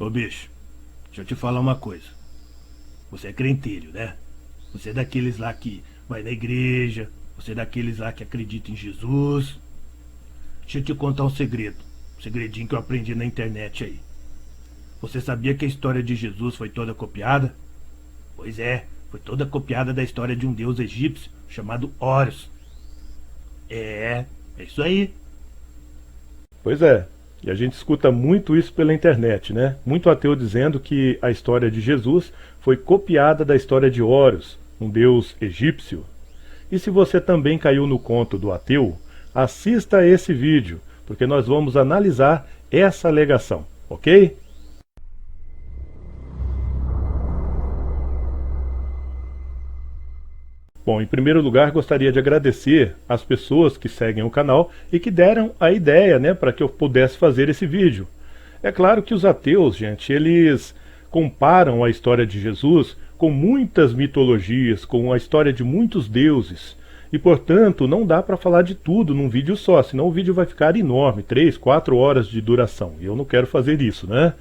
Ô bicho, deixa eu te falar uma coisa. Você é crentelho, né? Você é daqueles lá que vai na igreja, você é daqueles lá que acredita em Jesus. Deixa eu te contar um segredo. Um segredinho que eu aprendi na internet aí. Você sabia que a história de Jesus foi toda copiada? Pois é, foi toda copiada da história de um deus egípcio chamado Horus. É isso aí. Pois é, e a gente escuta muito isso pela internet, né? Muito ateu dizendo que a história de Jesus foi copiada da história de Horus, um deus egípcio. E se você também caiu no conto do ateu, assista a esse vídeo, porque nós vamos analisar essa alegação, ok? Bom, em primeiro lugar, gostaria de agradecer às pessoas que seguem o canal e que deram a ideia, né, para que eu pudesse fazer esse vídeo. É claro que os ateus, gente, eles comparam a história de Jesus com muitas mitologias, com a história de muitos deuses. E, portanto, não dá para falar de tudo num vídeo só, senão o vídeo vai ficar enorme, 3, 4 horas de duração. E eu não quero fazer isso, né?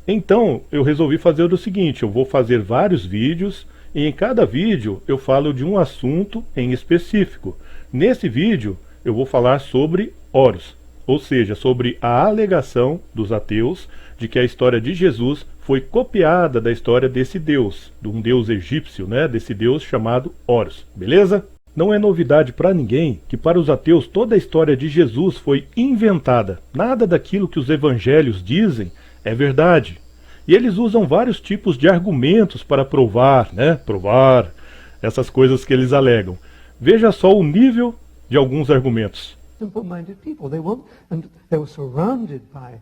Então, eu resolvi fazer o seguinte, eu vou fazer vários vídeos e em cada vídeo eu falo de um assunto em específico. Nesse vídeo eu vou falar sobre Horus, ou seja, sobre a alegação dos ateus de que a história de Jesus foi copiada da história desse deus, de um deus egípcio, né, desse deus chamado Horus, beleza? Não é novidade para ninguém que para os ateus toda a história de Jesus foi inventada. Nada daquilo que os evangelhos dizem é verdade. E eles usam vários tipos de argumentos para provar, né? Provar essas coisas que eles alegam. Veja só o nível de alguns argumentos. Simple-minded people. They were surrounded by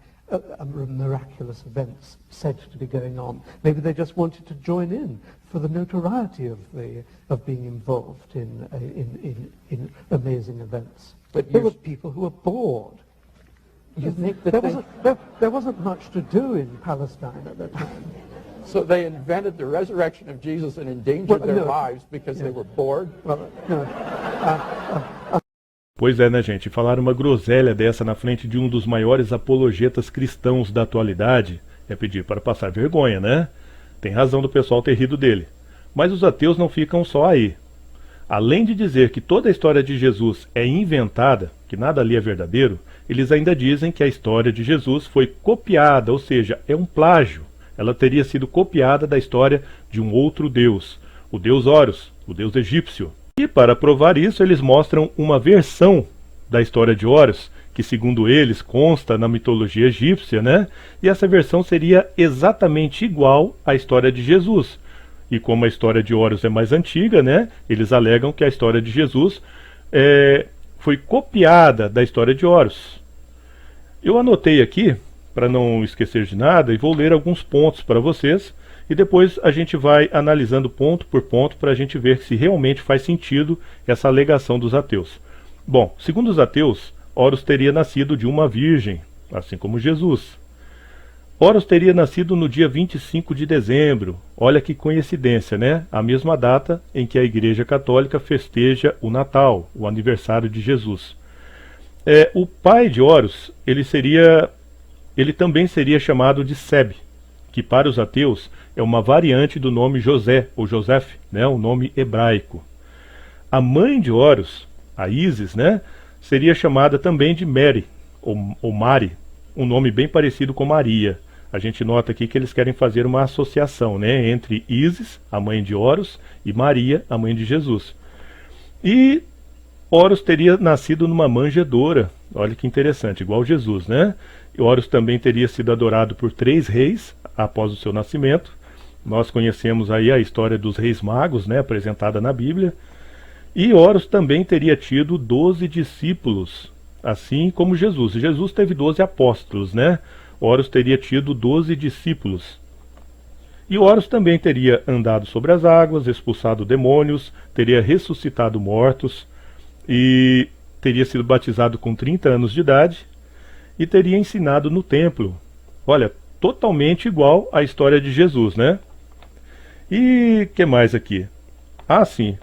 miraculous events said to be going on. Maybe they just wanted to join in for the notoriety of being involved in amazing events. But there were people who were bored. You think that There wasn't much to do in Palestine at that time. so they invented the resurrection of Jesus and endangered their lives because they were bored? Well, no. Pois é, né, gente? Falar uma groselha dessa na frente de um dos maiores apologetas cristãos da atualidade é pedir para passar vergonha, né? Tem razão do pessoal ter rido dele. Mas os ateus não ficam só aí. Além de dizer que toda a história de Jesus é inventada, que nada ali é verdadeiro, eles ainda dizem que a história de Jesus foi copiada, ou seja, é um plágio. Ela teria sido copiada da história de um outro deus, o deus Horus, o deus egípcio. E para provar isso, eles mostram uma versão da história de Horus, que segundo eles consta na mitologia egípcia, né? E essa versão seria exatamente igual à história de Jesus. E como a história de Horus é mais antiga, né? Eles alegam que a história de Jesus foi copiada da história de Horus. Eu anotei aqui, para não esquecer de nada, e vou ler alguns pontos para vocês, e depois a gente vai analisando ponto por ponto para a gente ver se realmente faz sentido essa alegação dos ateus. Bom, segundo os ateus, Horus teria nascido de uma virgem, assim como Jesus. Horus teria nascido no dia 25 de dezembro. Olha que coincidência, né? A mesma data em que a Igreja Católica festeja o Natal, o aniversário de Jesus. O pai de Horus, ele também seria chamado de Seb, que para os ateus é uma variante do nome José, ou Joseph, né? O nome hebraico. A mãe de Horus, a Ísis, né? Seria chamada também de Mary, ou Mari, um nome bem parecido com Maria. A gente nota aqui que eles querem fazer uma associação, né, entre Ísis, a mãe de Horus, e Maria, a mãe de Jesus. E Horus teria nascido numa manjedoura, olha que interessante, igual Jesus, né? E Horus também teria sido adorado por 3 reis após o seu nascimento. Nós conhecemos aí a história dos reis magos, né, apresentada na Bíblia. E Horus também teria tido 12 discípulos, assim como Jesus. Jesus teve 12 apóstolos, né? Horus teria tido 12 discípulos. E Horus também teria andado sobre as águas, expulsado demônios, teria ressuscitado mortos, e teria sido batizado com 30 anos de idade, e teria ensinado no templo. Olha, totalmente igual à história de Jesus, né? E que mais aqui? Ah, sim.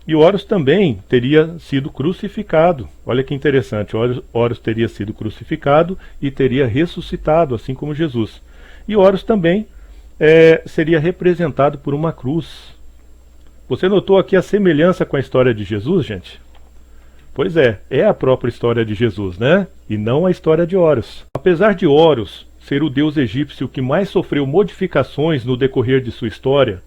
E Horus também teria sido crucificado. Olha que interessante, Horus teria sido crucificado e teria ressuscitado, assim como Jesus. E Horus também seria representado por uma cruz. Você notou aqui a semelhança com a história de Jesus, gente? Pois é a própria história de Jesus, né? E não a história de Horus. Apesar de Horus ser o deus egípcio que mais sofreu modificações no decorrer de sua história,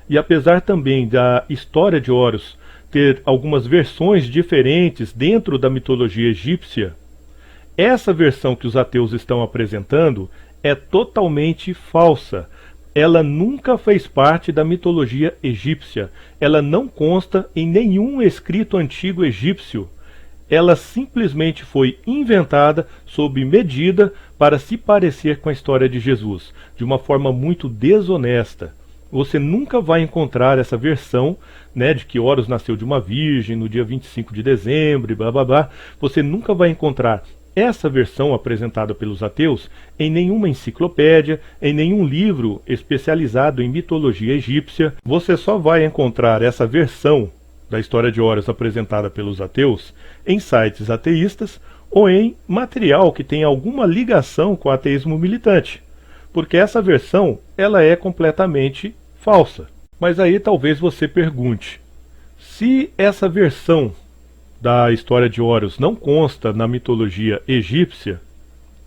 e apesar também da história de Horus ter algumas versões diferentes dentro da mitologia egípcia, essa versão que os ateus estão apresentando é totalmente falsa. Ela nunca fez parte da mitologia egípcia. Ela não consta em nenhum escrito antigo egípcio. Ela simplesmente foi inventada sob medida para se parecer com a história de Jesus, de uma forma muito desonesta. Você nunca vai encontrar essa versão, né, de que Horus nasceu de uma virgem no dia 25 de dezembro, e blá blá blá. Você nunca vai encontrar essa versão apresentada pelos ateus em nenhuma enciclopédia, em nenhum livro especializado em mitologia egípcia. Você só vai encontrar essa versão da história de Horus apresentada pelos ateus em sites ateístas ou em material que tem alguma ligação com o ateísmo militante, porque essa versão ela é completamente falsa. Mas aí talvez você pergunte, se essa versão da história de Horus não consta na mitologia egípcia,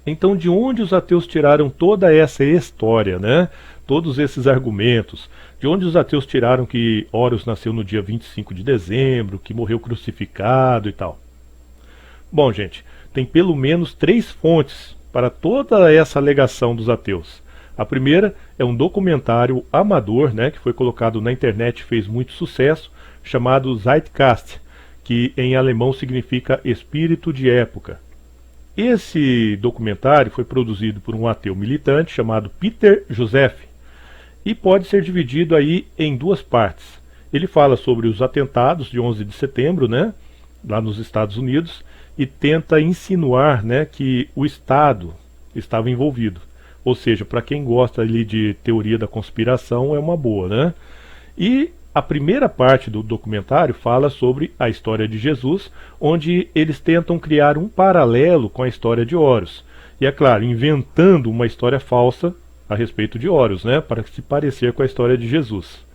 então de onde os ateus tiraram toda essa história, né? Todos esses argumentos? De onde os ateus tiraram que Horus nasceu no dia 25 de dezembro, que morreu crucificado e tal? Bom, gente, tem pelo menos 3 fontes para toda essa alegação dos ateus. A primeira é um documentário amador, né, que foi colocado na internet e fez muito sucesso, chamado Zeitgeist, que em alemão significa espírito de época. Esse documentário foi produzido por um ateu militante chamado Peter Joseph e pode ser dividido aí em 2 partes. Ele fala sobre os atentados de 11 de setembro, né, lá nos Estados Unidos, e tenta insinuar, né, que o Estado estava envolvido. Ou seja, para quem gosta ali de teoria da conspiração, é uma boa, né? E a primeira parte do documentário fala sobre a história de Jesus, onde eles tentam criar um paralelo com a história de Horus. E é claro, inventando uma história falsa a respeito de Horus, né, para se parecer com a história de Jesus.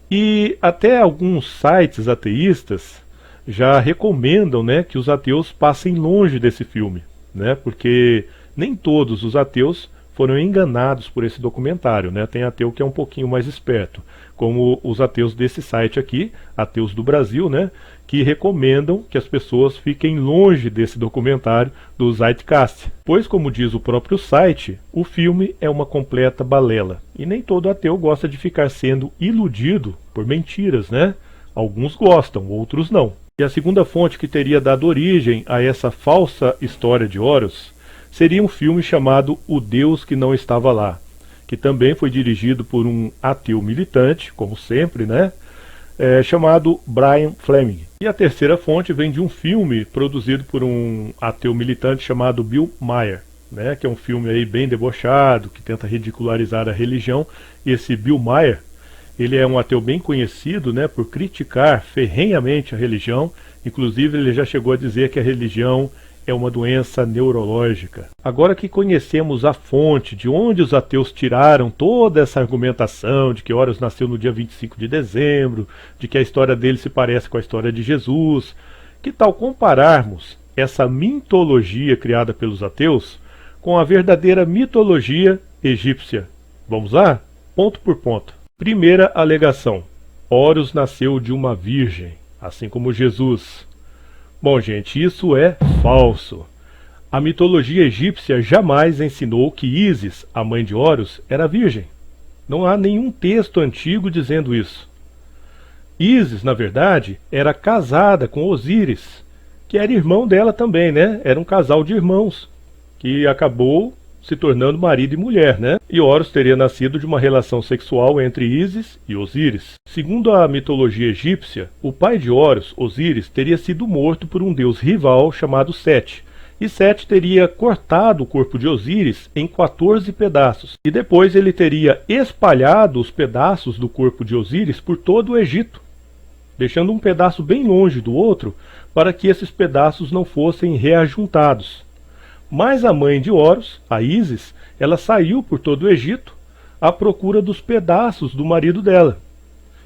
E até alguns sites ateístas já recomendam, né, que os ateus passem longe desse filme, né, porque nem todos os ateus foram enganados por esse documentário, né? Tem ateu que é um pouquinho mais esperto, como os ateus desse site aqui, Ateus do Brasil, né? Que recomendam que as pessoas fiquem longe desse documentário do Zeitgeist, pois, como diz o próprio site, o filme é uma completa balela. E nem todo ateu gosta de ficar sendo iludido por mentiras, né? Alguns gostam, outros não. E a segunda fonte que teria dado origem a essa falsa história de Horus seria um filme chamado O Deus que Não Estava Lá, que também foi dirigido por um ateu militante, como sempre, né? Chamado Brian Fleming. E a terceira fonte vem de um filme produzido por um ateu militante chamado Bill Maher, né? Que é um filme aí bem debochado, que tenta ridicularizar a religião. E esse Bill Maher, ele é um ateu bem conhecido, né, por criticar ferrenhamente a religião. Inclusive ele já chegou a dizer que a religião é uma doença neurológica. Agora que conhecemos a fonte, de onde os ateus tiraram toda essa argumentação de que Horus nasceu no dia 25 de dezembro, de que a história dele se parece com a história de Jesus, que tal compararmos essa mitologia criada pelos ateus com a verdadeira mitologia egípcia? Vamos lá? Ponto por ponto. Primeira alegação: Horus nasceu de uma virgem, assim como Jesus. Bom, gente, isso é falso. A mitologia egípcia jamais ensinou que Ísis, a mãe de Horus, era virgem. Não há nenhum texto antigo dizendo isso. Ísis, na verdade, era casada com Osíris, que era irmão dela também, né? Era um casal de irmãos, que acabou se tornando marido e mulher, né? E Horus teria nascido de uma relação sexual entre Ísis e Osíris. Segundo a mitologia egípcia, o pai de Horus, Osíris, teria sido morto por um deus rival chamado Sete. E Sete teria cortado o corpo de Osíris em 14 pedaços. E depois ele teria espalhado os pedaços do corpo de Osíris por todo o Egito, deixando um pedaço bem longe do outro para que esses pedaços não fossem reajuntados. Mas a mãe de Horus, a Ísis, ela saiu por todo o Egito à procura dos pedaços do marido dela.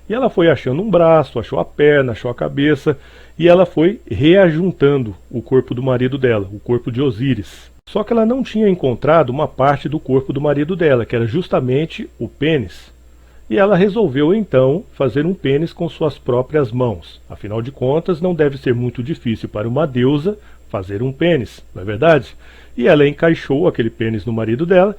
E ela foi achando um braço, achou a perna, achou a cabeça, e ela foi reajuntando o corpo do marido dela, o corpo de Osíris. Só que ela não tinha encontrado uma parte do corpo do marido dela, que era justamente o pênis. E ela resolveu então fazer um pênis com suas próprias mãos. Afinal de contas, não deve ser muito difícil para uma deusa fazer um pênis, não é verdade? E ela encaixou aquele pênis no marido dela,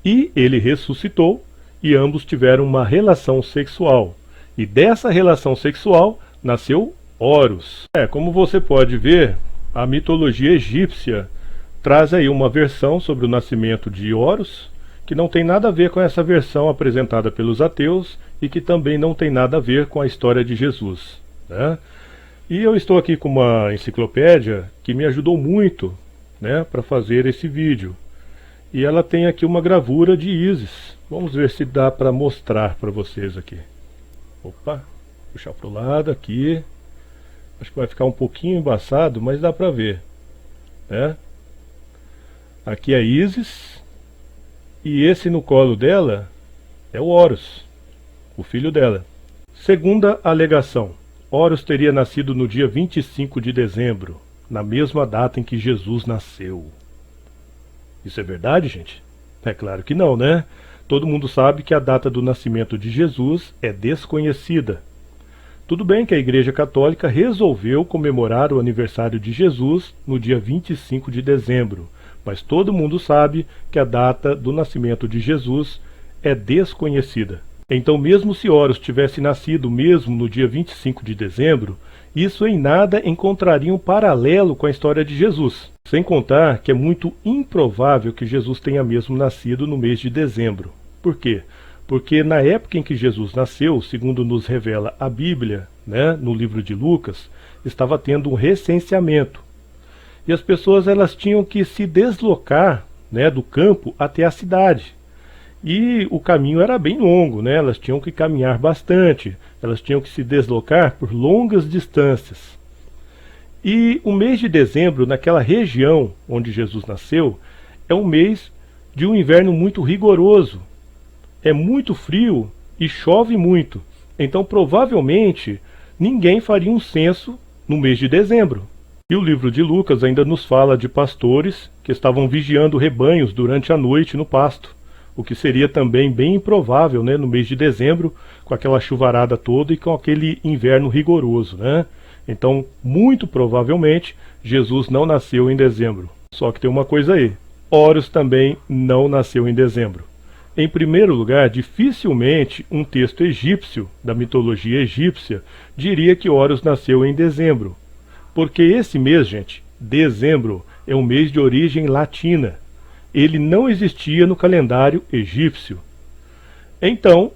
e ele ressuscitou, e ambos tiveram uma relação sexual. E dessa relação sexual nasceu Horus. Como você pode ver, a mitologia egípcia traz aí uma versão sobre o nascimento de Horus, que não tem nada a ver com essa versão apresentada pelos ateus e que também não tem nada a ver com a história de Jesus, né? E eu estou aqui com uma enciclopédia que me ajudou muito, né, para fazer esse vídeo. E ela tem aqui uma gravura de Ísis. Vamos ver se dá para mostrar para vocês aqui. Opa, puxar para o lado aqui. Acho que vai ficar um pouquinho embaçado, mas dá para ver, né? Aqui é Ísis. E esse no colo dela é o Horus, o filho dela. Segunda alegação, Horus teria nascido no dia 25 de dezembro, na mesma data em que Jesus nasceu. Isso é verdade, gente? É claro que não, né? Todo mundo sabe que a data do nascimento de Jesus é desconhecida. Tudo bem que a Igreja Católica resolveu comemorar o aniversário de Jesus no dia 25 de dezembro, mas todo mundo sabe que a data do nascimento de Jesus é desconhecida. Então, mesmo se Horus tivesse nascido mesmo no dia 25 de dezembro, isso em nada encontraria um paralelo com a história de Jesus. Sem contar que é muito improvável que Jesus tenha mesmo nascido no mês de dezembro. Por quê? Porque na época em que Jesus nasceu, segundo nos revela a Bíblia, né, no livro de Lucas, estava tendo um recenseamento. E as pessoas elas tinham que se deslocar, né, do campo até a cidade. E o caminho era bem longo, né? Elas tinham que caminhar bastante, elas tinham que se deslocar por longas distâncias. E o mês de dezembro, naquela região onde Jesus nasceu, é um mês de um inverno muito rigoroso. É muito frio e chove muito. Então, provavelmente, ninguém faria um censo no mês de dezembro. E o livro de Lucas ainda nos fala de pastores que estavam vigiando rebanhos durante a noite no pasto, o que seria também bem improvável, né, no mês de dezembro, com aquela chuvarada toda e com aquele inverno rigoroso, né? Então, muito provavelmente, Jesus não nasceu em dezembro. Só que tem uma coisa aí, Horus também não nasceu em dezembro. Em primeiro lugar, dificilmente um texto egípcio, da mitologia egípcia, diria que Horus nasceu em dezembro. Porque esse mês, gente, dezembro, é um mês de origem latina. Ele não existia no calendário egípcio. Então,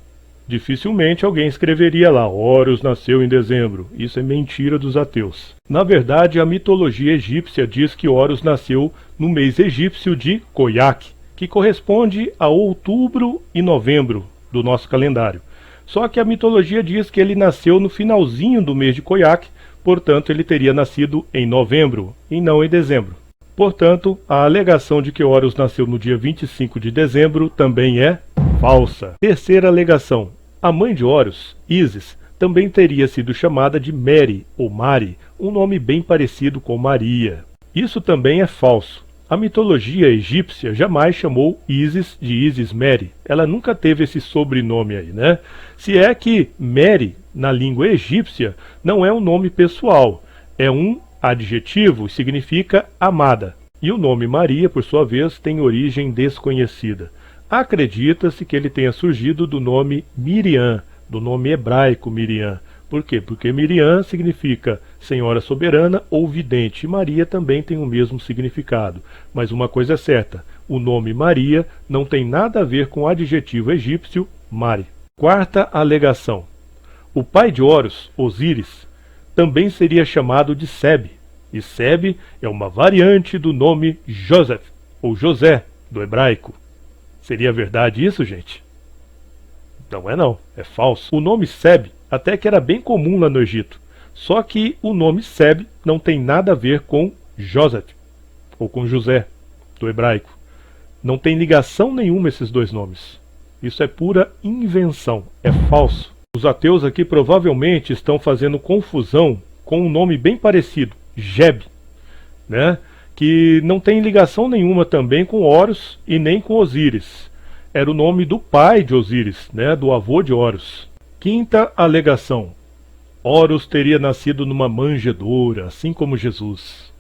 dificilmente alguém escreveria lá, Horus nasceu em dezembro. Isso é mentira dos ateus. Na verdade, a mitologia egípcia diz que Horus nasceu no mês egípcio de Khoiak, que corresponde a outubro e novembro do nosso calendário. Só que a mitologia diz que ele nasceu no finalzinho do mês de Khoiak, portanto ele teria nascido em novembro e não em dezembro. Portanto, a alegação de que Horus nasceu no dia 25 de dezembro também é falsa. Terceira alegação. A mãe de Horus, Ísis, também teria sido chamada de Mary ou Mari, um nome bem parecido com Maria. Isso também é falso. A mitologia egípcia jamais chamou Ísis de Ísis Mary. Ela nunca teve esse sobrenome aí, né? Se é que Mary, na língua egípcia, não é um nome pessoal, é um adjetivo e significa amada. E o nome Maria, por sua vez, tem origem desconhecida. Acredita-se que ele tenha surgido do nome Miriam, do nome hebraico Miriam. Por quê? Porque Miriam significa senhora soberana ou vidente. E Maria também tem o mesmo significado. Mas uma coisa é certa, o nome Maria não tem nada a ver com o adjetivo egípcio Mari. Quarta alegação. O pai de Horus, Osíris, também seria chamado de Seb, e Seb é uma variante do nome Joseph, ou José, do hebraico. Seria verdade isso, gente? Não é não, é falso. O nome Seb até que era bem comum lá no Egito, só que o nome Seb não tem nada a ver com Joseph, ou com José. do hebraico. Não tem ligação nenhuma esses dois nomes. Isso é pura invenção, é falso. Os ateus aqui provavelmente estão fazendo confusão com um nome bem parecido, Geb, né? Que não tem ligação nenhuma também com Horus e nem com Osíris. Era o nome do pai de Osíris, né? Do avô de Horus. Quinta alegação: Horus teria nascido numa manjedoura, assim como Jesus.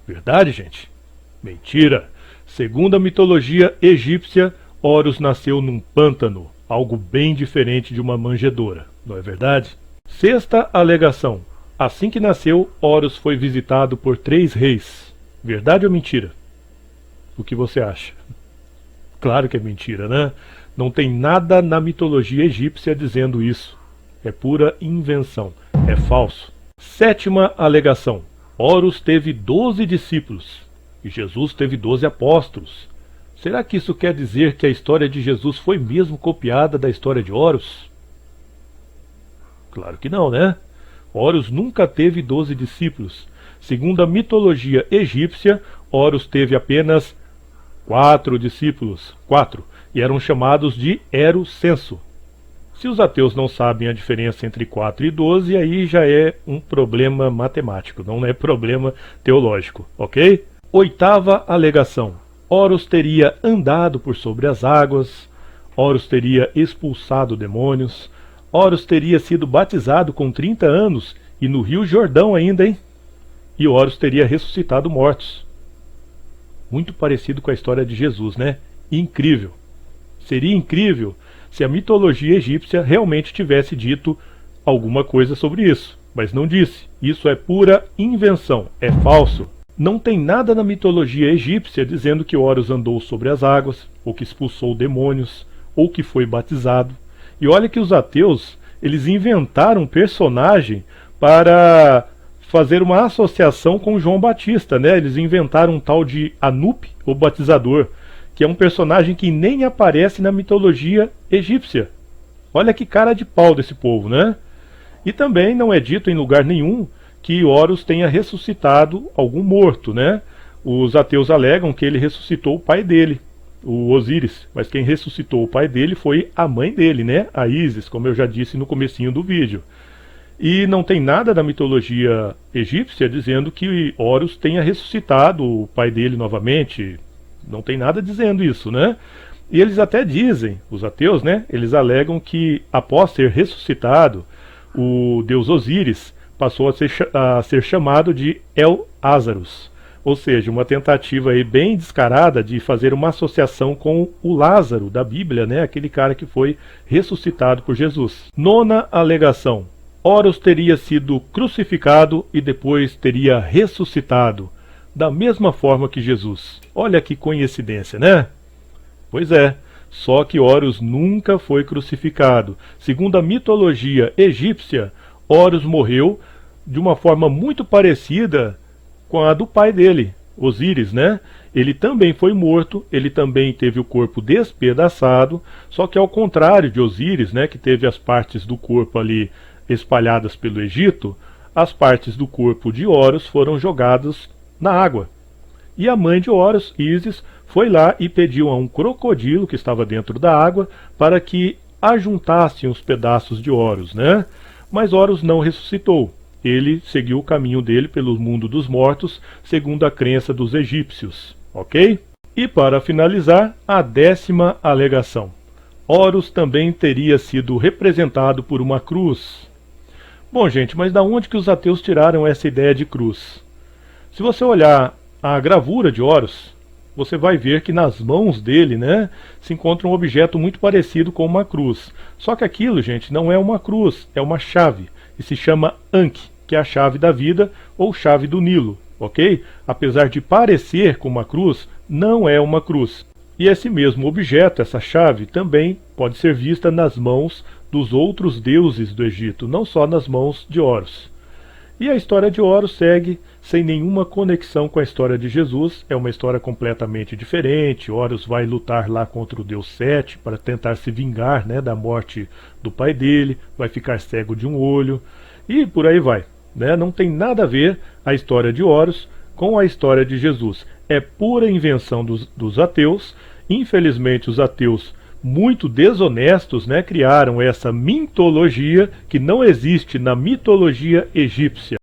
Verdade, gente? Mentira! Segundo a mitologia egípcia, Horus nasceu num pântano, algo bem diferente de uma manjedoura, não é verdade? Sexta alegação: assim que nasceu, Horus foi visitado por 3 reis. Verdade ou mentira? O que você acha? Claro que é mentira, né? Não tem nada na mitologia egípcia dizendo isso. É pura invenção, é falso. Sétima alegação: Horus teve 12 discípulos e Jesus teve 12 apóstolos. Será que isso quer dizer que a história de Jesus foi mesmo copiada da história de Horus? Claro que não, né? Horus nunca teve 12 discípulos. Segundo a mitologia egípcia, Horus teve apenas 4 discípulos, 4, e eram chamados de Erocenso. Se os ateus não sabem a diferença entre 4 e 12, aí já é um problema matemático, não é problema teológico, ok? Oitava alegação: Horus teria andado por sobre as águas, Horus teria expulsado demônios, Horus teria sido batizado com 30 anos e no Rio Jordão ainda, hein? E Horus teria ressuscitado mortos. Muito parecido com a história de Jesus, né? Incrível. Seria incrível se a mitologia egípcia realmente tivesse dito alguma coisa sobre isso, mas não disse. Isso é pura invenção, é falso. Não tem nada na mitologia egípcia dizendo que Horus andou sobre as águas, ou que expulsou demônios, ou que foi batizado. E olha que os ateus, eles inventaram um personagem para fazer uma associação com João Batista, né? Eles inventaram um tal de Anup, o batizador, que é um personagem que nem aparece na mitologia egípcia. Olha que cara de pau desse povo, né? E também não é dito em lugar nenhum que Horus tenha ressuscitado algum morto, né? Os ateus alegam que ele ressuscitou o pai dele, o Osíris, mas quem ressuscitou o pai dele foi a mãe dele, né? A Ísis, como eu já disse no comecinho do vídeo. E não tem nada da mitologia egípcia dizendo que Horus tenha ressuscitado o pai dele novamente. Não tem nada dizendo isso, né? E eles até dizem, os ateus, né? Eles alegam que após ser ressuscitado, o deus Osíris passou a ser chamado de El-Azarus, ou seja, uma tentativa aí bem descarada de fazer uma associação com o Lázaro da Bíblia, né? Aquele cara que foi ressuscitado por Jesus. Nona alegação: Horus teria sido crucificado e depois teria ressuscitado, da mesma forma que Jesus. Olha que coincidência, né? Pois é, só que Horus nunca foi crucificado. Segundo a mitologia egípcia, Horus morreu de uma forma muito parecida com a do pai dele, Osíris, né? Ele também foi morto, ele também teve o corpo despedaçado, só que ao contrário de Osíris, né, que teve as partes do corpo ali espalhadas pelo Egito, as partes do corpo de Horus foram jogadas na água. E a mãe de Horus, Ísis, foi lá e pediu a um crocodilo que estava dentro da água para que ajuntassem os pedaços de Horus, né? Mas Horus não ressuscitou. Ele seguiu o caminho dele pelo mundo dos mortos, segundo a crença dos egípcios, ok? E para finalizar, a 10ª alegação: Horus também teria sido representado por uma cruz. Bom, gente, mas da onde que os ateus tiraram essa ideia de cruz? Se você olhar a gravura de Horus, você vai ver que nas mãos dele, né, se encontra um objeto muito parecido com uma cruz. Só que aquilo, gente, não é uma cruz, é uma chave, e se chama Anki, que é a chave da vida ou chave do Nilo, ok? Apesar de parecer com uma cruz, não é uma cruz. E esse mesmo objeto, essa chave, também pode ser vista nas mãos dos outros deuses do Egito, não só nas mãos de Horus. E a história de Horus segue sem nenhuma conexão com a história de Jesus, é uma história completamente diferente. Horus vai lutar lá contra o deus Sete para tentar se vingar, né, da morte do pai dele, vai ficar cego de um olho, e por aí vai, né? Não tem nada a ver a história de Horus com a história de Jesus. é pura invenção dos ateus. Infelizmente, os ateus muito desonestos, né, criaram essa mitologia que não existe na mitologia egípcia.